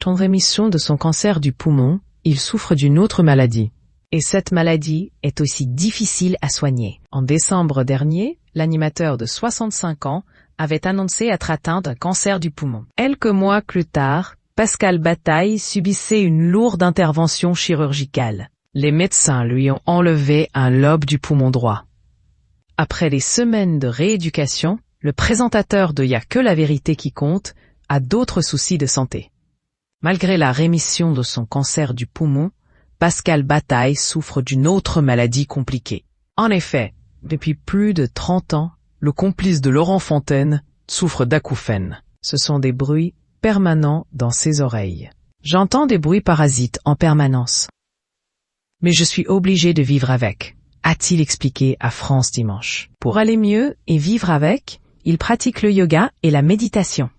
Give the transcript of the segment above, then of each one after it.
En rémission de son cancer du poumon, il souffre d'une autre maladie. Et cette maladie est aussi difficile à soigner. En décembre dernier, l'animateur de 65 ans avait annoncé être atteint d'un cancer du poumon. Quelques mois plus tard, Pascal Bataille subissait une lourde intervention chirurgicale. Les médecins lui ont enlevé un lobe du poumon droit. Après des semaines de rééducation, le présentateur de Y a que la vérité qui compte a d'autres soucis de santé. Malgré la rémission de son cancer du poumon, Pascal Bataille souffre d'une autre maladie compliquée. En effet, depuis plus de 30 ans, le complice de Laurent Fontaine souffre d'acouphènes. Ce sont des bruits permanents dans ses oreilles. J'entends des bruits parasites en permanence. Mais je suis obligé de vivre avec, a-t-il expliqué à France Dimanche. Pour aller mieux et vivre avec, il pratique le yoga et la méditation.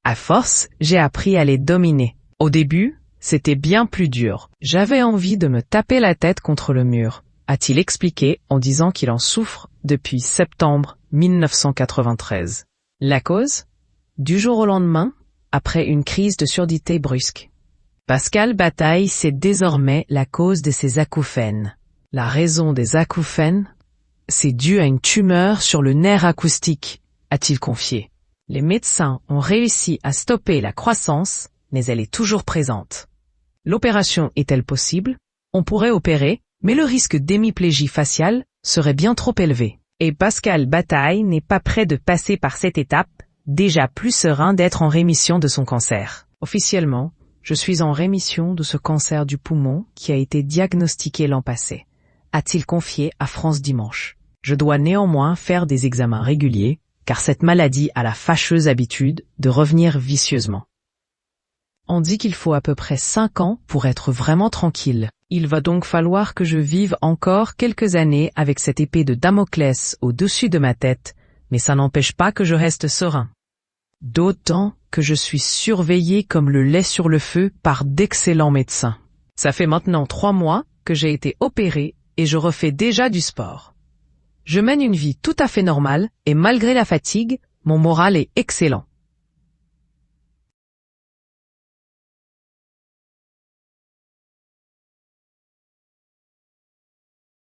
À force, j'ai appris à les dominer. Au début, c'était bien plus dur. J'avais envie de me taper la tête contre le mur, a-t-il expliqué en disant qu'il en souffre depuis septembre 1993. La cause ? Du jour au lendemain, après une crise de surdité brusque. Pascal Bataille sait désormais la cause de ses acouphènes. La raison des acouphènes ? C'est dû à une tumeur sur le nerf acoustique, a-t-il confié. Les médecins ont réussi à stopper la croissance, mais elle est toujours présente. L'opération est-elle possible ? On pourrait opérer, mais le risque d'hémiplégie faciale serait bien trop élevé. Et Pascal Bataille n'est pas prêt de passer par cette étape, déjà plus serein d'être en rémission de son cancer. Officiellement, je suis en rémission de ce cancer du poumon qui a été diagnostiqué l'an passé, a-t-il confié à France Dimanche. Je dois néanmoins faire des examens réguliers, car cette maladie a la fâcheuse habitude de revenir vicieusement. On dit qu'il faut à peu près 5 ans pour être vraiment tranquille. Il va donc falloir que je vive encore quelques années avec cette épée de Damoclès au-dessus de ma tête, mais ça n'empêche pas que je reste serein. D'autant que je suis surveillé comme le lait sur le feu par d'excellents médecins. Ça fait maintenant 3 mois que j'ai été opéré et je refais déjà du sport. Je mène une vie tout à fait normale et malgré la fatigue, mon moral est excellent.